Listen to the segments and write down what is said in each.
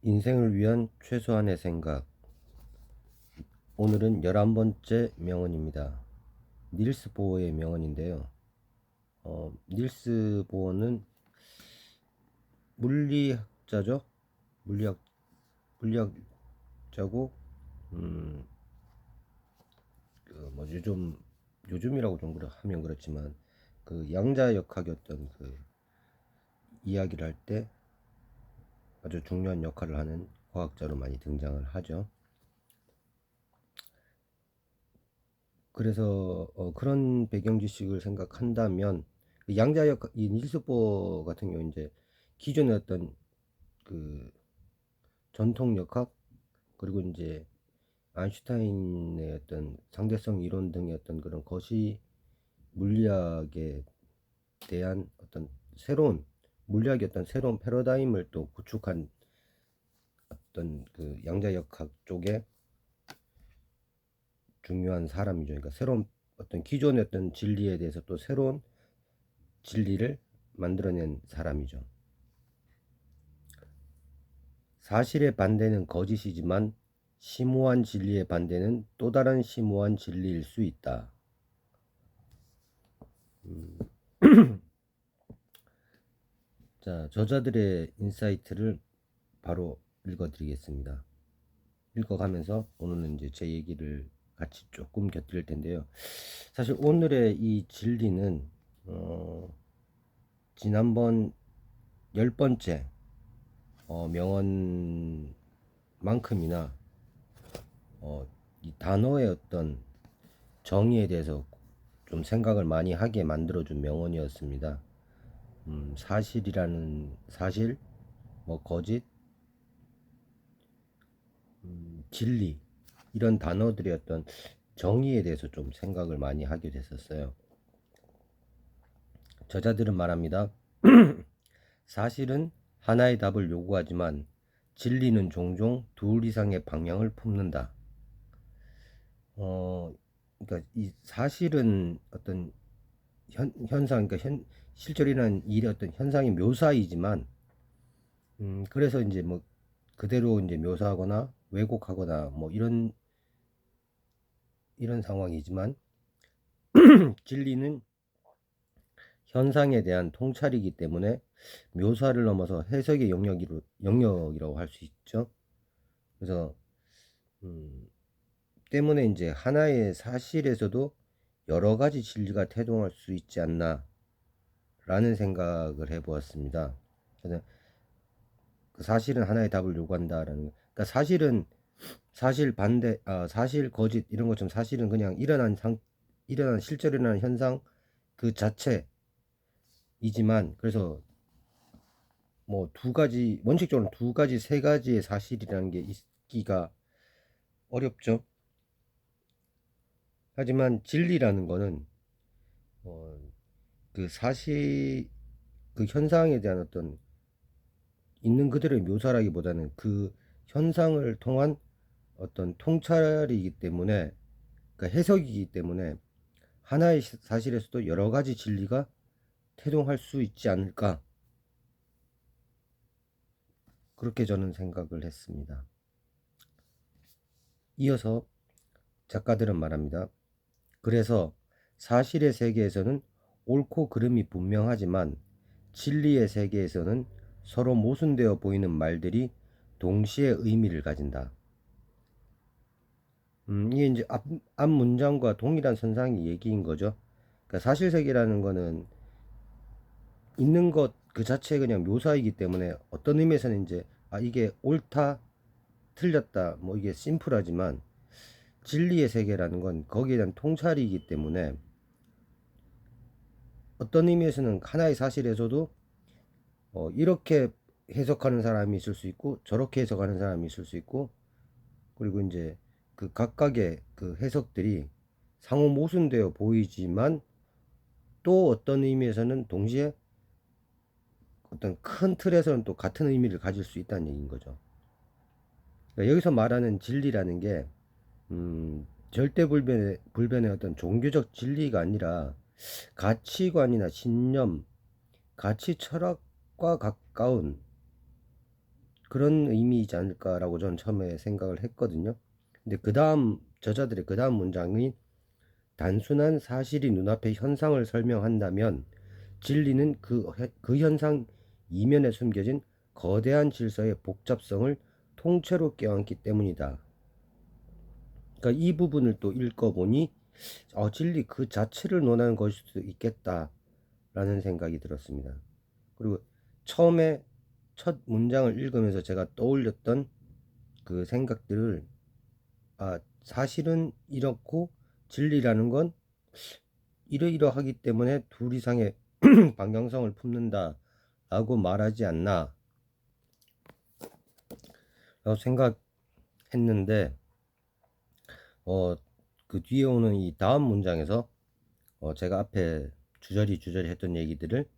인생을 위한 최소한의 생각. 오늘은 11번째 명언입니다. 닐스 보어의 명언인데요. 닐스 보어는 물리학자죠. 물리학, 물리학자고, 음, 요즘이라고 좀 하면 그렇지만, 그 양자역학이었던 그 이야기를 할 때 아주 중요한 역할을 하는 과학자로 많이 등장을 하죠. 그래서 그런 배경 지식을 생각한다면 그 양자역 이 닐스 보어 같은 경우 이제 기존의 어떤 그 전통 역학 그리고 이제 아인슈타인의 어떤 상대성 이론 등의 어떤 그런 거시 물리학에 대한 어떤 새로운 물리학의 어떤 새로운 패러다임을 또 구축한 어떤 그 양자역학 쪽에 중요한 사람이죠. 그러니까 새로운 어떤 기존의 어떤 진리에 대해서 또 새로운 진리를 만들어낸 사람이죠. 사실의 반대는 거짓이지만 심오한 진리의 반대는 또 다른 심오한 진리일 수 있다. 자, 저자들의 인사이트를 바로 읽어드리겠습니다. 읽어가면서 오늘은 이제 제 얘기를 같이 조금 곁들일 텐데요. 사실 오늘의 이 진리는 지난번 10번째 명언만큼이나 이 단어의 어떤 정의에 대해서 좀 생각을 많이 하게 만들어준 명언이었습니다. 사실이라는 사실, 뭐 거짓, 진리 이런 단어들의 어떤 정의에 대해서 좀 생각을 많이 하게 됐었어요. 저자들은 말합니다. 사실은 하나의 답을 요구하지만 진리는 종종 둘 이상의 방향을 품는다. 그러니까 이 사실은 어떤 현상, 그러니까 실존이라는 일의 어떤 현상의 묘사이지만, 그래서 이제 뭐 그대로 이제 묘사하거나 왜곡하거나 뭐 이런 상황이지만, 진리는 현상에 대한 통찰이기 때문에 묘사를 넘어서 해석의 영역이라고 할 수 있죠. 그래서 때문에 이제 하나의 사실에서도 여러 가지 진리가 태동할 수 있지 않나 라는 생각을 해보았습니다. 그래서 그 사실은 하나의 답을 요구한다라는, 그러니까 사실은 사실 반대, 사실 거짓 이런 것처럼 사실은 그냥 일어난 실제로 일어나는 현상 그 자체이지만, 그래서 뭐 두 가지, 원칙적으로 두 가지, 세 가지의 사실이라는 게 있기가 어렵죠. 하지만 진리라는 거는 어, 그 사실 그 현상에 대한 어떤 있는 그대로의 묘사라기보다는 그 현상을 통한 어떤 통찰이기 때문에, 그러니까 해석이기 때문에 하나의 사실에서도 여러 가지 진리가 태동할 수 있지 않을까, 그렇게 저는 생각을 했습니다. 이어서 작가들은 말합니다. 그래서 사실의 세계에서는 옳고 그름이 분명하지만 진리의 세계에서는 서로 모순되어 보이는 말들이 동시에 의미를 가진다. 이게 이제 앞 문장과 동일한 선상의 얘기인 거죠. 그러니까 사실세계라는 거는 있는 것 그 자체가 그냥 묘사이기 때문에 어떤 의미에서는 이제 이게 옳다, 틀렸다, 뭐 이게 심플하지만 진리의 세계라는 건 거기에 대한 통찰이기 때문에 어떤 의미에서는 하나의 사실에서도 이렇게 해석하는 사람이 있을 수 있고 저렇게 해석하는 사람이 있을 수 있고, 그리고 이제 그 각각의 그 해석들이 상호 모순되어 보이지만 또 어떤 의미에서는 동시에 어떤 큰 틀에서는 또 같은 의미를 가질 수 있다는 얘기인 거죠. 그러니까 여기서 말하는 진리라는 게 절대 불변의 어떤 종교적 진리가 아니라 가치관이나 신념, 가치 철학과 가까운 그런 의미이지 않을까라고 저는 처음에 생각을 했거든요. 근데 그 다음 저자들의 그 다음 문장이 단순한 사실이 눈앞의 현상을 설명한다면 진리는 그 현상 이면에 숨겨진 거대한 질서의 복잡성을 통째로 껴안기 때문이다. 그러니까 이 부분을 또 읽어보니 진리 그 자체를 논하는 것일 수도 있겠다라는 생각이 들었습니다. 그리고 처음에 첫 문장을 읽으면서 제가 떠올렸던 그 생각들을 사실은 이렇고 진리라는 건 이러이러하기 때문에 둘 이상의 방향성을 품는다 라고 말하지 않나 라고 생각했는데 그 뒤에 오는 이 다음 문장에서 제가 앞에 주저리 했던 얘기들을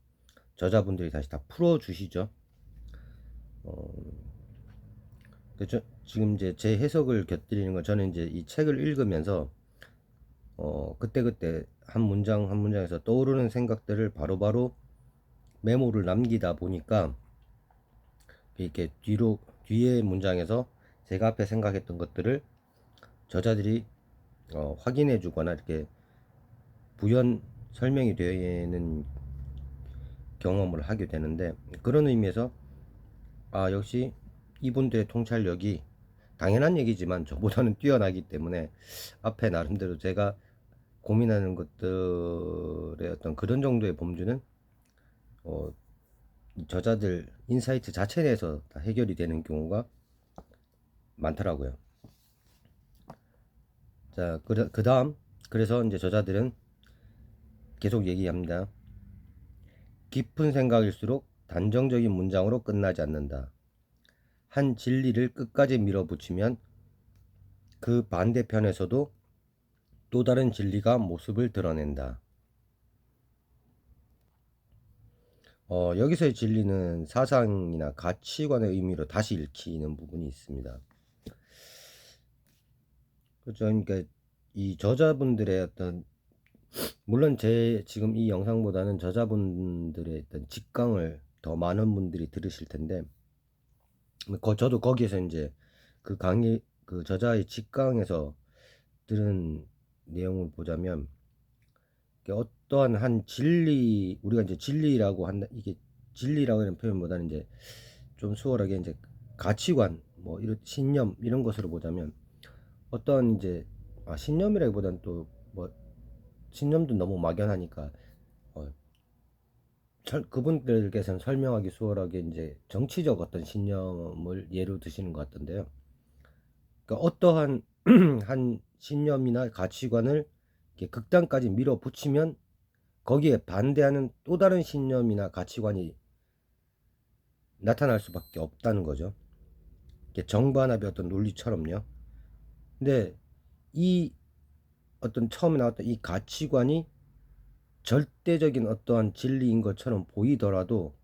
저자분들이 다시 다 풀어주시죠. 그렇죠? 지금 이제 제 해석을 곁들이는 건 저는 이제 이 책을 읽으면서 그때그때 한 문장 한 문장에서 떠오르는 생각들을 바로바로 메모를 남기다 보니까 이렇게 뒤에 문장에서 제가 앞에 생각했던 것들을 저자들이 확인해 주거나 이렇게 부연 설명이 되는 경험을 하게 되는데, 그런 의미에서 역시 이분들의 통찰력이 당연한 얘기지만 저보다는 뛰어나기 때문에 앞에 나름대로 제가 고민하는 것들의 어떤 그런 정도의 범주는 저자들 인사이트 자체 내에서 다 해결이 되는 경우가 많더라고요. 자, 그 다음, 그래서 이제 저자들은 계속 얘기합니다. 깊은 생각일수록 단정적인 문장으로 끝나지 않는다. 한 진리를 끝까지 밀어붙이면 그 반대편에서도 또 다른 진리가 모습을 드러낸다. 여기서의 진리는 사상이나 가치관의 의미로 다시 읽히는 부분이 있습니다. 그렇죠. 그러니까 이 저자분들의 어떤, 물론 제 지금 이 영상보다는 저자분들의 어떤 직강을 더 많은 분들이 들으실 텐데, 저도 거기에서 이제 그 강의, 그 저자의 직강에서 들은 내용을 보자면, 어떠한 한 진리, 우리가 이제 진리라고 한다, 이게 진리라고 하는 표현보다는 이제 좀 수월하게 이제 가치관, 뭐 이런 신념 이런 것으로 보자면, 어떤 이제 신념이라기보다는 또 뭐 신념도 너무 막연하니까 그분들께서는 설명하기 수월하게 이제 정치적 어떤 신념을 예로 드시는 것 같던데요. 그러니까 어떠한 한 신념이나 가치관을 이렇게 극단까지 밀어붙이면 거기에 반대하는 또 다른 신념이나 가치관이 나타날 수밖에 없다는 거죠. 이게 정반합의 어떤 논리처럼요. 근데 이 어떤 처음에 나왔던 이 가치관이 절대적인 어떠한 진리인 것처럼 보이더라도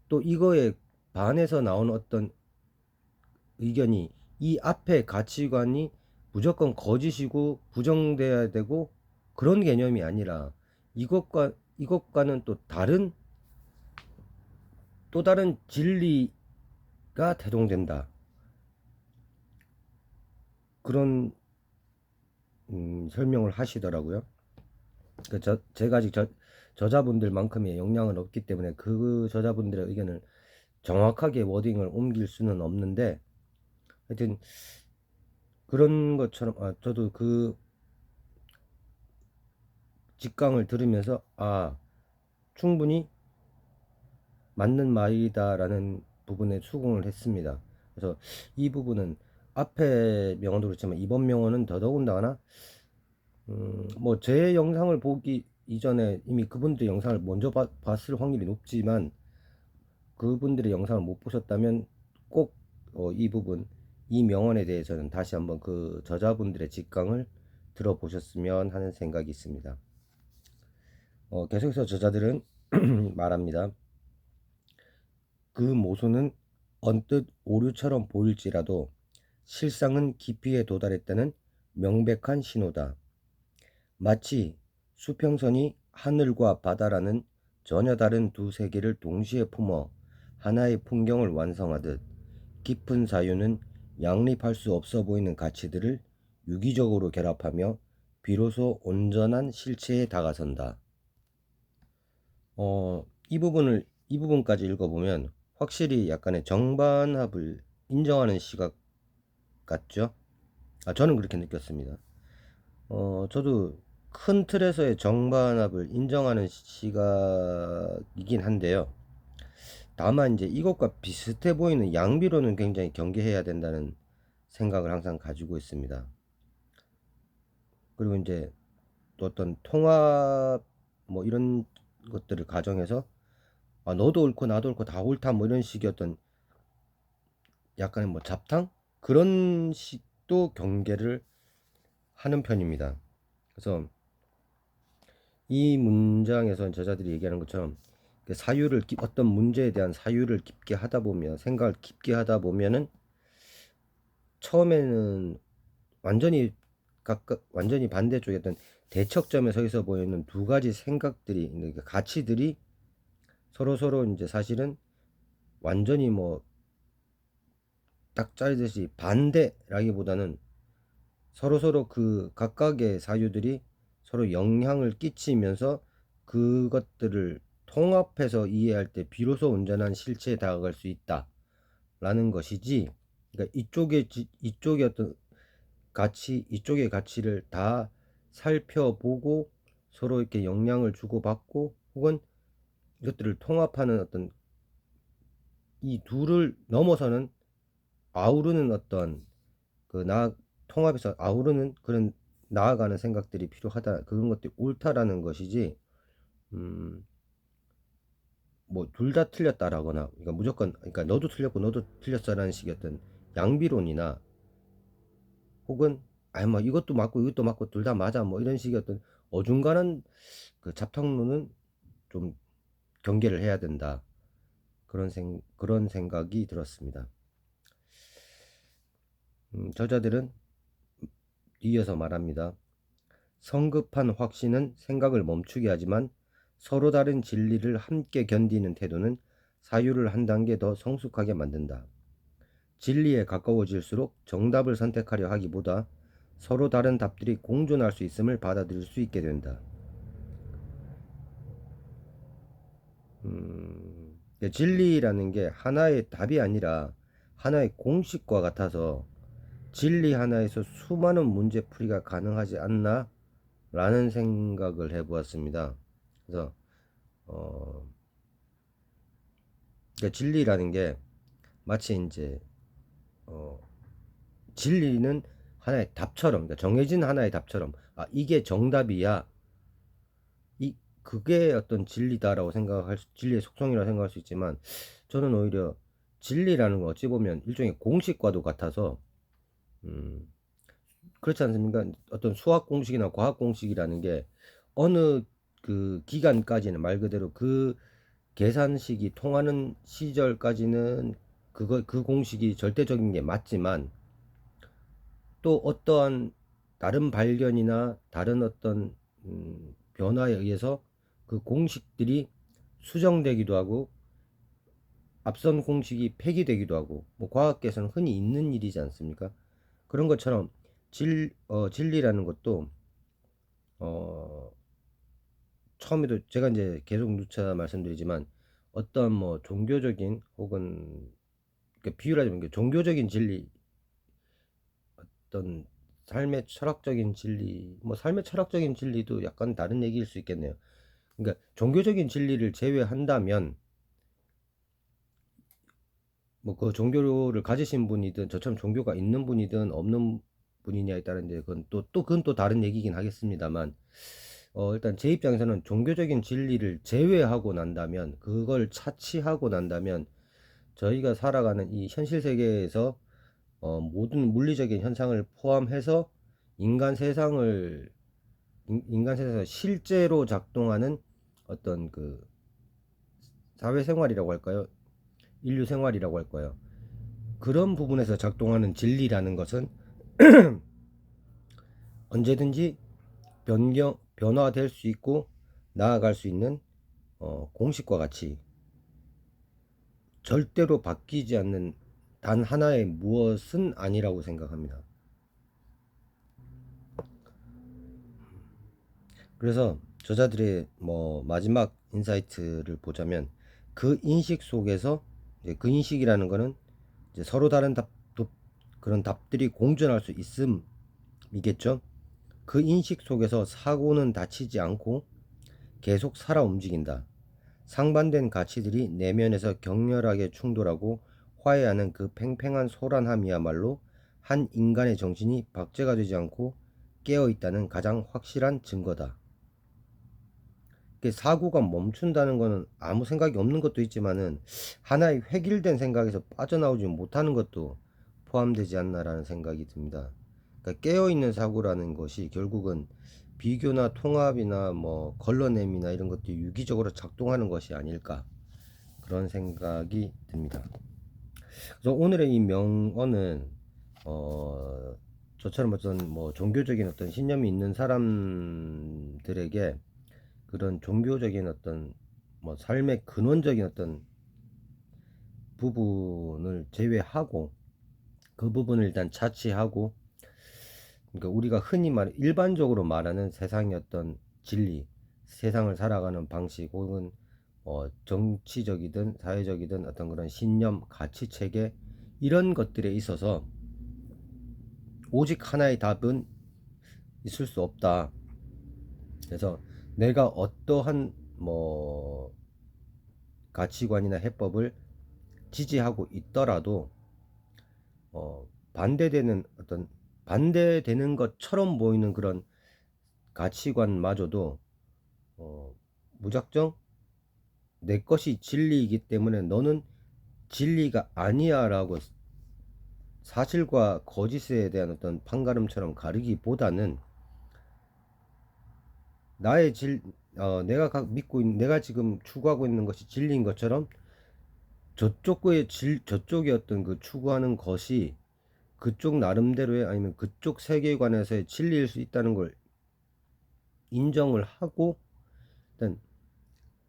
또 이거에 반해서 나오는 어떤 의견이 이 앞에 가치관이 무조건 거짓이고 부정돼야 되고 그런 개념이 아니라 이것과는 또 다른 진리가 대동된다. 그런 설명을 하시더라고요. 제가 아직 저자분들만큼의 역량은 없기 때문에 그 저자분들의 의견을 정확하게 워딩을 옮길 수는 없는데, 하여튼 그런 것처럼 저도 그 직강을 들으면서 충분히 맞는 말이다라는 부분에 수긍을 했습니다. 그래서 이 부분은 앞에 명언도 그렇지만 이번 명언은 더더군다나 뭐 제 영상을 보기 이전에 이미 그분들 영상을 먼저 봤을 확률이 높지만, 그분들의 영상을 못 보셨다면 꼭 이 부분, 이 명언에 대해서는 다시 한번 그 저자분들의 직강을 들어보셨으면 하는 생각이 있습니다. 계속해서 저자들은 말합니다. 그 모순은 언뜻 오류처럼 보일지라도 실상은 깊이에 도달했다는 명백한 신호다. 마치 수평선이 하늘과 바다라는 전혀 다른 두 세계를 동시에 품어 하나의 풍경을 완성하듯 깊은 사유는 양립할 수 없어 보이는 가치들을 유기적으로 결합하며 비로소 온전한 실체에 다가선다. 이 부분까지 읽어보면 확실히 약간의 정반합을 인정하는 시각 같죠? 저는 그렇게 느꼈습니다. 저도 큰 틀에서의 정반합을 인정하는 시각이긴 한데요. 다만 이제 이것과 비슷해 보이는 양비로는 굉장히 경계해야 된다는 생각을 항상 가지고 있습니다. 그리고 이제 또 어떤 통합 뭐 이런 것들을 가정해서 너도 옳고 나도 옳고 다 옳다 뭐 이런 식의 어떤 약간의 뭐 잡탕 그런 식도 경계를 하는 편입니다. 그래서 이 문장에서 저자들이 얘기하는 것처럼 그 사유를 어떤 문제에 대한 사유를 깊게 하다 보면 생각을 깊게 하다 보면은 처음에는 완전히 각각 완전히 반대쪽에 어떤 대척점에 서 있어 보이는 두 가지 생각들이 그러니까 가치들이 서로 이제 사실은 완전히 뭐 딱 짜르듯이 반대라기보다는 서로 그 각각의 사유들이 서로 영향을 끼치면서 그것들을 통합해서 이해할 때 비로소 온전한 실체에 다가갈 수 있다라는 것이지. 그러니까 이쪽의 어떤 가치, 이쪽의 가치를 다 살펴보고 서로 이렇게 영향을 주고받고 혹은 이것들을 통합하는 어떤 이 둘을 넘어서는 아우르는 어떤 통합에서 아우르는 그런 나아가는 생각들이 필요하다. 그런 것들이 옳다라는 것이지, 뭐 둘 다 틀렸다라거나, 그러니까 무조건, 그러니까 너도 틀렸고 너도 틀렸어라는 식의 어떤 양비론이나 혹은 뭐 이것도 맞고 이것도 맞고 둘 다 맞아 뭐 이런 식의 어떤 어중간한 그 잡탕론은 좀 경계를 해야 된다. 그런 생각이 들었습니다. 저자들은 이어서 말합니다. 성급한 확신은 생각을 멈추게 하지만 서로 다른 진리를 함께 견디는 태도는 사유를 한 단계 더 성숙하게 만든다. 진리에 가까워질수록 정답을 선택하려 하기보다 서로 다른 답들이 공존할 수 있음을 받아들일 수 있게 된다. 진리라는 게 하나의 답이 아니라 하나의 공식과 같아서 진리 하나에서 수많은 문제풀이가 가능하지 않나 라는 생각을 해보았습니다. 그래서 그러니까 진리라는 게 마치 이제 진리는 하나의 답처럼, 그러니까 정해진 하나의 답처럼 이게 정답이야, 그게 어떤 진리다라고 진리의 속성이라고 생각할 수 있지만, 저는 오히려 진리라는 건 어찌 보면 일종의 공식과도 같아서 그렇지 않습니까? 어떤 수학 공식이나 과학 공식이라는 게 어느 그 기간까지는 말 그대로 그 계산식이 통하는 시절까지는 그 공식이 절대적인 게 맞지만, 또 어떠한 다른 발견이나 다른 어떤 변화에 의해서 그 공식들이 수정되기도 하고 앞선 공식이 폐기되기도 하고, 뭐 과학계에서는 흔히 있는 일이지 않습니까? 그런 것처럼 진리라는 것도 어, 처음에도 제가 이제 계속 누차 말씀드리지만 어떤 뭐 종교적인 혹은 비유를 하자면 종교적인 진리, 어떤 삶의 철학적인 진리, 뭐 삶의 철학적인 진리도 약간 다른 얘기일 수 있겠네요. 그러니까 종교적인 진리를 제외한다면 뭐 그 종교를 가지신 분이든 저처럼 종교가 있는 분이든 없는 분이냐에 따른데 그건 또 다른 얘기긴 하겠습니다만, 일단 제 입장에서는 종교적인 진리를 제외하고 난다면, 그걸 차치하고 난다면 저희가 살아가는 이 현실 세계에서 모든 물리적인 현상을 포함해서 인간 세상을 인간 세상에서 실제로 작동하는 어떤 그 사회생활이라고 할까요? 인류 생활이라고 할까요? 그런 부분에서 작동하는 진리라는 것은 언제든지 변화될 수 있고 나아갈 수 있는 공식과 같이 절대로 바뀌지 않는 단 하나의 무엇은 아니라고 생각합니다. 그래서 저자들의 뭐 마지막 인사이트를 보자면 그 인식 속에서 이제 그 인식이라는 거는 이제 서로 다른 그런 답들이 공존할 수 있음이겠죠. 그 인식 속에서 사고는 다치지 않고 계속 살아 움직인다. 상반된 가치들이 내면에서 격렬하게 충돌하고 화해하는 그 팽팽한 소란함이야말로 한 인간의 정신이 박제가 되지 않고 깨어있다는 가장 확실한 증거다. 사고가 멈춘다는 것은 아무 생각이 없는 것도 있지만은 하나의 획일된 생각에서 빠져나오지 못하는 것도 포함되지 않나라는 생각이 듭니다. 그러니까 깨어있는 사고라는 것이 결국은 비교나 통합이나 뭐 걸러냄이나 이런 것들이 유기적으로 작동하는 것이 아닐까, 그런 생각이 듭니다. 그래서 오늘의 이 명언은 저처럼 어떤 뭐 종교적인 어떤 신념이 있는 사람들에게 그런 종교적인 어떤 뭐 삶의 근원적인 어떤 부분을 제외하고 그 부분을 일단 차치하고, 그러니까 우리가 흔히 일반적으로 말하는 세상의 어떤 진리, 세상을 살아가는 방식, 혹은 정치적이든 사회적이든 어떤 그런 신념, 가치 체계, 이런 것들에 있어서 오직 하나의 답은 있을 수 없다. 그래서 내가 어떠한 뭐 가치관이나 해법을 지지하고 있더라도 반대되는 어떤 반대되는 것처럼 보이는 그런 가치관마저도 무작정 내 것이 진리이기 때문에 너는 진리가 아니야 라고 사실과 거짓에 대한 어떤 판가름처럼 가르기보다는 나의 내가 믿고 있는, 내가 지금 추구하고 있는 것이 진리인 것처럼 저쪽의 어떤 그 추구하는 것이 그쪽 나름대로의, 아니면 그쪽 세계관에서의 진리일 수 있다는 걸 인정을 하고, 일단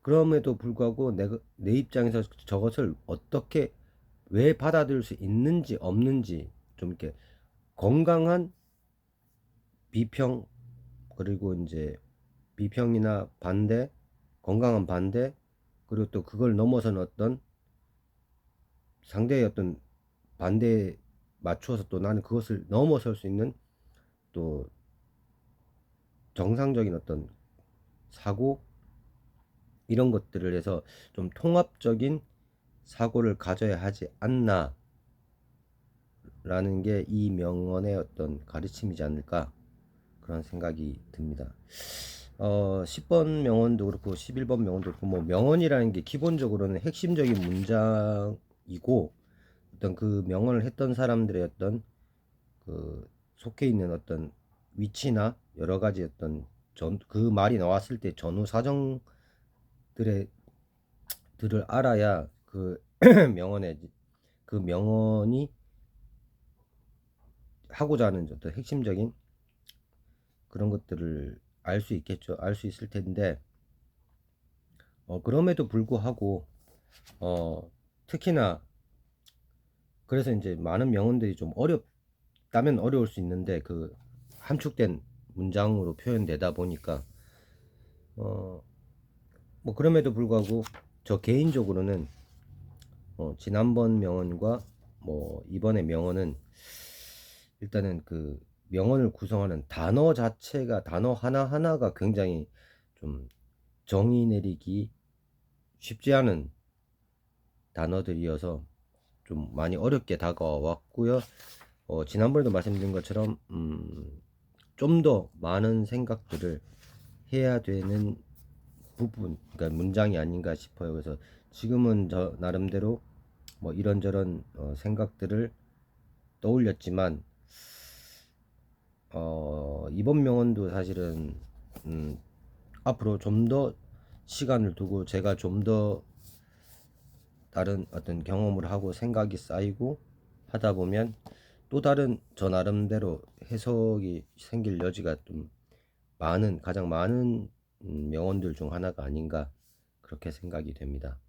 그럼에도 불구하고 내 입장에서 저것을 어떻게 왜 받아들일 수 있는지 없는지 좀 이렇게 건강한 비평, 그리고 이제 비평이나 반대, 건강한 반대, 그리고 또 그걸 넘어서는 어떤 상대의 어떤 반대에 맞추어서 또 나는 그것을 넘어설 수 있는 또 정상적인 어떤 사고, 이런 것들을 해서 좀 통합적인 사고를 가져야 하지 않나 라는 게 이 명언의 어떤 가르침이지 않을까, 그런 생각이 듭니다. 10번 명언도 그렇고 11번 명언도 그렇고, 뭐 명언이라는 게 기본적으로는 핵심적인 문장이고, 어떤 그 명언을 했던 사람들의 어떤 그 속해 있는 어떤 위치나 여러 가지 어떤 그 말이 나왔을 때 전후 사정들의 들을 알아야 그 명언의 그 명언이 하고자 하는 어떤 핵심적인 그런 것들을 알 수 있겠죠. 알 수 있을 텐데, 그럼에도 불구하고 특히나 그래서 이제 많은 명언들이 좀 어렵다면 어려울 수 있는데, 그 함축된 문장으로 표현되다 보니까 뭐 그럼에도 불구하고 저 개인적으로는 지난번 명언과 뭐 이번의 명언은 일단은 그 명언을 구성하는 단어 자체가, 단어 하나하나가 굉장히 좀 정의 내리기 쉽지 않은 단어들이어서 좀 많이 어렵게 다가왔고요. 지난번에도 말씀드린 것처럼 좀 더 많은 생각들을 해야 되는 부분, 그러니까 문장이 아닌가 싶어요. 그래서 지금은 저 나름대로 뭐 이런저런 생각들을 떠올렸지만, 이번 명언도 사실은 앞으로 좀 더 시간을 두고 제가 좀 더 다른 어떤 경험을 하고 생각이 쌓이고 하다 보면 또 다른 저 나름대로 해석이 생길 여지가 좀 가장 많은 명언들 중 하나가 아닌가, 그렇게 생각이 됩니다.